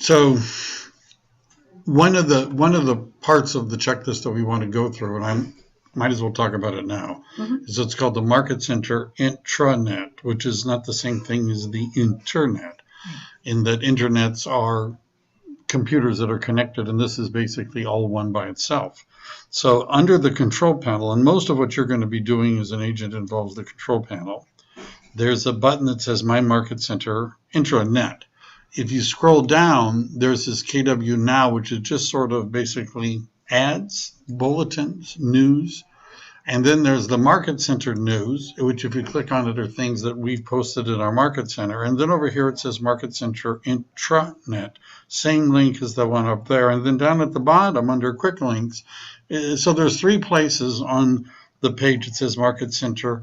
So one of the parts of the checklist that we want to go through, and I might as well talk about it now, is it's called the Market Center Intranet, which is not the same thing as the Internet, in that internets are computers that are connected, and this is basically all one by itself. So under the control panel, and most of what you're going to be doing as an agent involves the control panel, there's a button that says My Market Center Intranet. If you scroll down, there's this KW Now, which is just sort of basically ads, bulletins, news. And then there's the Market Center News, which if you click on it are things that we've posted in our Market Center. And then over here it says Market Center Intranet. Same link as the one up there. And then down at the bottom under Quick Links, so there's 3 places on the page that says Market Center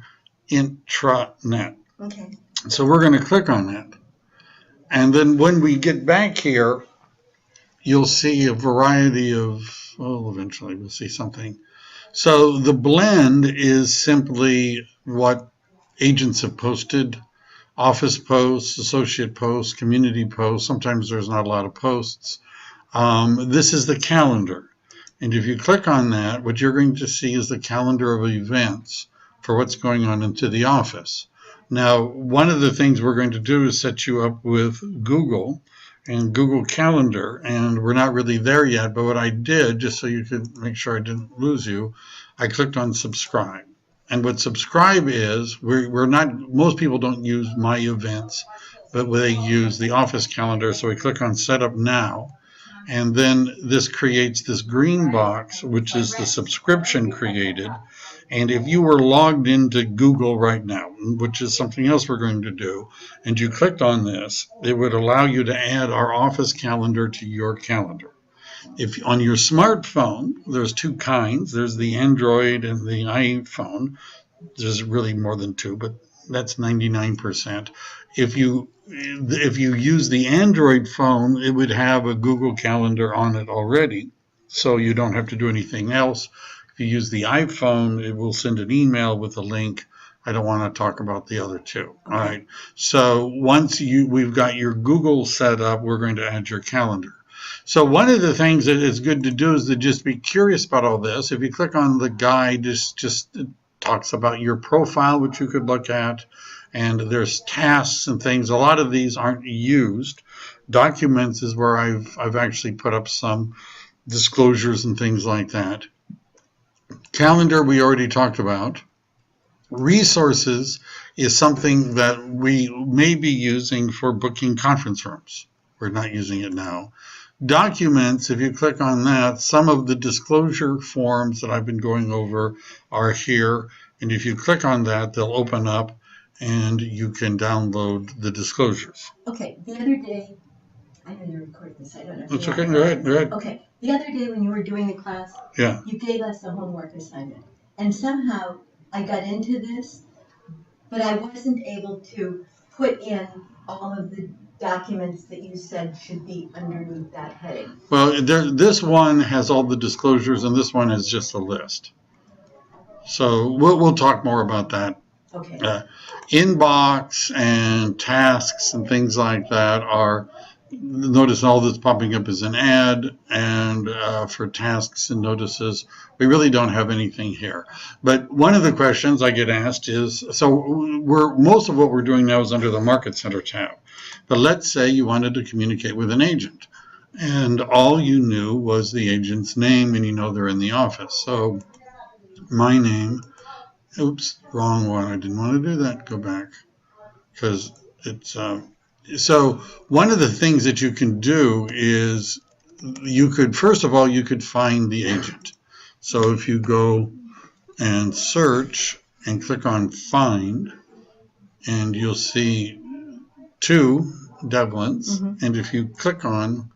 Intranet. Okay. So we're going to click on that. And then when we get back here, you'll see a variety of, well, eventually we'll see something. So the blend is simply what agents have posted, office posts, associate posts, community posts. Sometimes there's not a lot of posts. This is the calendar. And if you click on that, what you're going to see is the calendar of events for what's going on into the office. Now, one of the things we're going to do is set you up with Google and Google Calendar, and we're not really there yet, but what I did, just so you could make sure I didn't lose you, I clicked on subscribe. And what subscribe is, we're not, most people don't use My Events, but they use the Office Calendar, so we click on Set Up Now, and then this creates this green box, which is the subscription created. And if you were logged into Google right now, which is something else we're going to do, and you clicked on this, it would allow you to add our Office Calendar to your calendar. If on your smartphone, there's 2 kinds. There's the Android and the iPhone. There's really more than 2, but that's 99%. If you use the Android phone, it would have a Google Calendar on it already, so you don't have to do anything else. If you use the iPhone, it will send an email with a link. I don't want to talk about the other 2. All right. So once we've got your Google set up, we're going to add your calendar. So one of the things that is good to do is to just be curious about all this. If you click on the guide, just it talks about your profile, which you could look at, and there's tasks and things. A lot of these aren't used. Documents is where I've actually put up some disclosures and things like that. Calendar we already talked about. Resources is something that we may be using for booking conference rooms. We're not using it now. Documents, if you click on that, some of the disclosure forms that I've been going over are here. And if you click on that, they'll open up and you can download the disclosures. Okay, the other day, I know you're recording this, I don't know if That's you okay, are. go ahead. Okay, the other day when you were doing the class, Yeah. you gave us a homework assignment. And somehow I got into this, but I wasn't able to put in all of the documents that you said should be underneath that heading. Well, this one has all the disclosures, and this one is just a list. So we'll talk more about that. Okay. Inbox and tasks and things like that are, notice all that's popping up is an ad, and for tasks and notices, we really don't have anything here. But one of the questions I get asked is, so most of what we're doing now is under the Market Center tab. But let's say you wanted to communicate with an agent, and all you knew was the agent's name, and you know they're in the office. So my name, oops, wrong one. I didn't want to do that. Go back, because it's so one of the things that you can do is you could, first of all, you could find the agent. So if you go and search and click on find, and you'll see 2 Devlins. And if you click on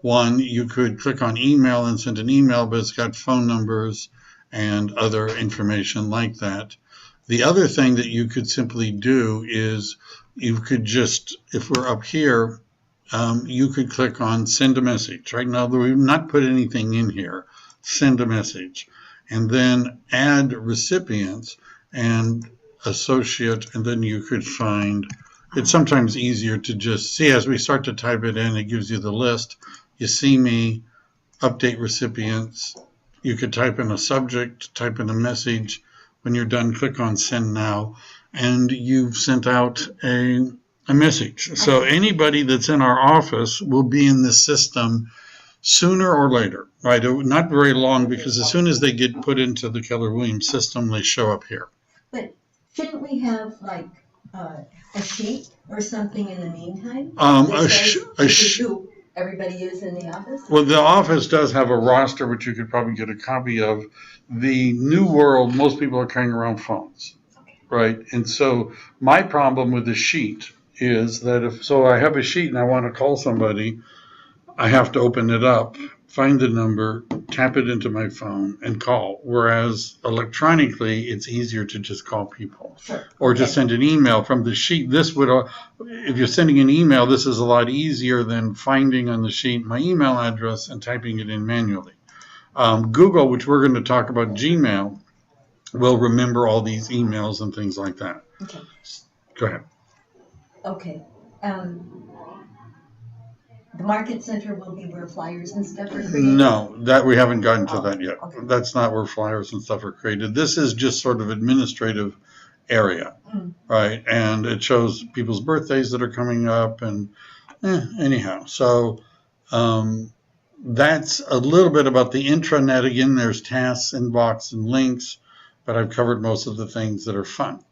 one, you could click on email and send an email, but it's got phone numbers and other information like that. The other thing that you could simply do is you could just, if we're up here, you could click on send a message. Right now, we've not put anything in here. Send a message. And then add recipients and associate, and then you could find It's sometimes easier to just see as we start to type it in, it gives you the list. You see me, update recipients. You could type in a subject, type in a message. When you're done, click on send now, and you've sent out a message. So anybody that's in our office will be in this system sooner or later, right? Not very long, because as soon as they get put into the Keller Williams system, they show up here. But shouldn't we have like a sheet or something in the meantime? Who everybody is in the office? Well, the office does have a roster, which you could probably get a copy of. The new world, most people are carrying around phones, right? And so my problem with the sheet is that if I have a sheet and I want to call somebody, I have to open it up, find the number, tap it into my phone, and call. Whereas electronically, it's easier to just call people. Sure. Or just send an email from the sheet. This would, if you're sending an email, this is a lot easier than finding on the sheet my email address and typing it in manually. Google, which we're going to talk about, Gmail, will remember all these emails and things like that. Okay. Go ahead. Okay. The market center will be where flyers and stuff are created? No, that we haven't gotten to that yet. Okay. That's not where flyers and stuff are created. This is just sort of administrative area, right? And it shows people's birthdays that are coming up, and anyhow. So that's a little bit about the intranet. Again, there's tasks, inbox, and links, but I've covered most of the things that are fun.